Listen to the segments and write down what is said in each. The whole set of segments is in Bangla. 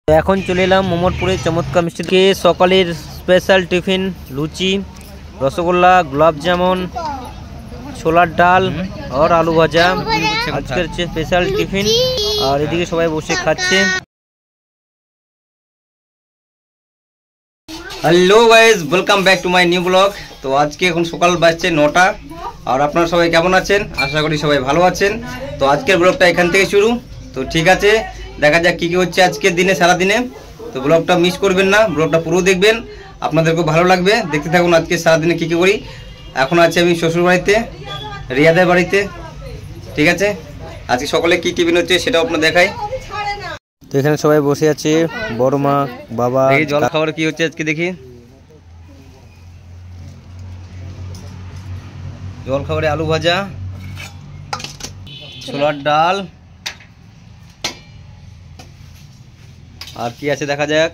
তো এখন চলে এলাম মোমরপুরে চমৎকার মিষ্টিকে সকালের স্পেশাল টিফিন লুচি, রসগোল্লা, গোলাপ জামুন, ছোলার ডাল আর আলু ভাজা আজকের স্পেশাল টিফিন। আর এদিকে সবাই বসে খাচ্ছে। Hello guys, welcome back to my new blog. তো আজকে এখন সকাল বাজছে 9টা। আর আপনারা সবাই কেমন আছেন? আশা করি সবাই ভালো আছেন। তো আজকের ব্লগটা এখান থেকে শুরু। তো ঠিক আছে, দেখা যাক কী কী হচ্ছে আজকের দিনে, সারাদিনে। তো ব্লগটা মিস করবেন না, ব্লগটা পুরো দেখবেন, আপনাদেরকেও ভালো লাগবে। দেখতে থাকুন আজকে সারাদিনে কী কী করি। এখন আছি আমি শ্বশুর বাড়িতে, রিয়াদের বাড়িতে। ঠিক আছে, আজকে সকালে কী টিফিন হচ্ছে সেটাও আপনার দেখাই। তো এখানে সবাই বসে আছে, বড় মা, বাবা। জল খাবার কি হচ্ছে আজকে দেখি। জল খাবারে আলু ভাজা, ছোলার ডাল, আর কি আছে দেখা যাক।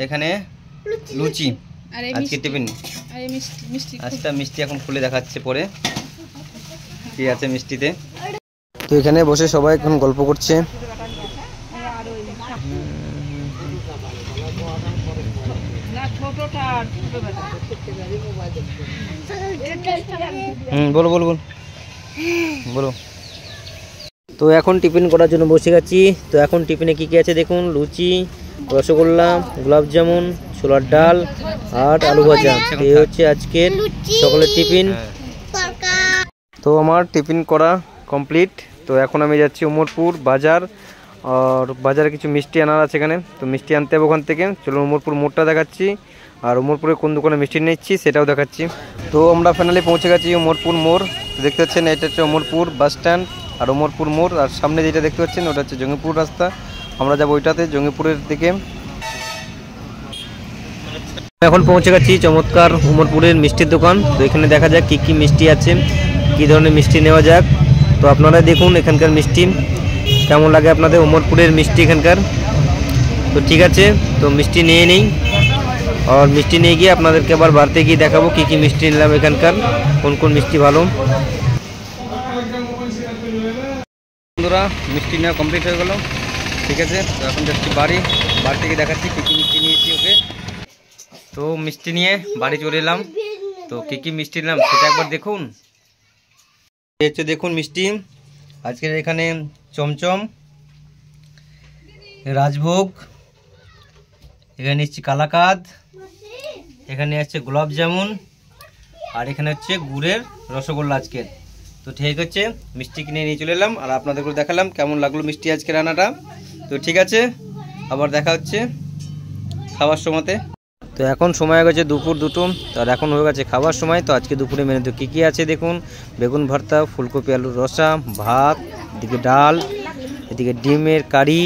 এখানে লুচি আজকে টিফিন। আচ্ছা, মিষ্টি এখন খুলে দেখাচ্ছে পরে কি আছে মিষ্টিতে। তো এখানে বসে সবাই এখন গল্প করছে। বলো বলো বলো বলো। তো এখন টিফিন করার জন্য বসে গেছি। তো এখন টিফিনে কি কি আছে দেখুন। লুচি, রসগোল্লা, গোলাপ জামুন, ছোলার ডাল আর আলু ভাজা। এই হচ্ছে আজকের সকালের টিফিন। তো আমার টিফিন করা কমপ্লিট। তো এখন আমি যাচ্ছি উমরপুর বাজার। আর বাজারে কিছু মিষ্টি আনার আছে এখানে। তো মিষ্টি আনতে হবে ওখান থেকে। চলো উমরপুর মোড়টা দেখাচ্ছি, আর উমরপুরে কোন দোকানে মিষ্টি নিচ্ছি সেটাও দেখাচ্ছি। তো আমরা ফাইনালি পৌঁছে গেছি উমরপুর মোড়। দেখতে পাচ্ছেন এটা হচ্ছে উমরপুর বাস স্ট্যান্ড আর উমরপুর মোড়। আর সামনে যেটা দেখতে পাচ্ছেন ওটা হচ্ছে জঙ্গিপুর রাস্তা। আমরা যাবো ওইটাতে, জঙ্গিপুরের দিকে। এখন পৌঁছে গেছি চমৎকার উমরপুরের মিষ্টির দোকান। তো এখানে দেখা যাক কী কী মিষ্টি আছে, কী ধরনের মিষ্টি নেওয়া যাক। তো আপনারা দেখুন এখানকার মিষ্টি কেমন লাগে আপনাদের, উমরপুরের মিষ্টি এখানকার। তো ঠিক আছে, তো মিষ্টি নিয়ে নিই। আর মিষ্টি নিয়ে গিয়ে আপনাদেরকে আবার বাড়িতে গিয়ে দেখাবো কী কী মিষ্টি নিলাম এখানকার, কোন কোন মিষ্টি ভালো। বন্ধুরা, মিষ্টি নেওয়া কমপ্লিট হয়ে গেল। ঠিক আছে, তো এখন যাচ্ছি বাড়ি থেকে দেখাচ্ছি কী কী মিষ্টি নিয়েছি ওকে। তো মিষ্টি নিয়ে বাড়ি চলে এলাম। তো কী কী মিষ্টি নিলাম সেটা একবার দেখুন। হচ্ছে দেখুন মিষ্টি আজকের এখানে চমচম, রাজভোগ, এখানে নিচ্ছি কালাকাঁদ, এখানে আছে গোলাপ জামুন, আর এখানে হচ্ছে গুড়ের রসগোল্লা আজকের। তো ঠিক হচ্ছে, মিষ্টি কিনে নিয়ে চলে এলাম আর আপনাদেরকে দেখালাম কেমন লাগলো মিষ্টি আজকে রান্নাটা। তো ঠিক আছে, আবার দেখা হচ্ছে খাবার সময়তে। তো এখন সময় হয়ে গেছে দুপুর 2টো। আর এখন হয়ে গেছে খাবার সময়। তো আজকে দুপুরে মেনুতে কী কী আছে দেখুন। বেগুন ভর্তা, ফুলকপি আলুর রসা, ভাত, এদিকে ডাল, এদিকে ডিমের কারি,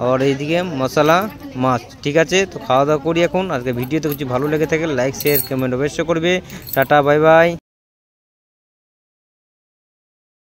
আর এইদিকে মশলা মাছ। ঠিক আছে, তো খাওয়া দাওয়া করি এখন। আজকে ভিডিওতে কিছু ভালো লেগে থাকে লাইক, শেয়ার, কমেন্ট অবশ্যই করবে। Tata, bye bye.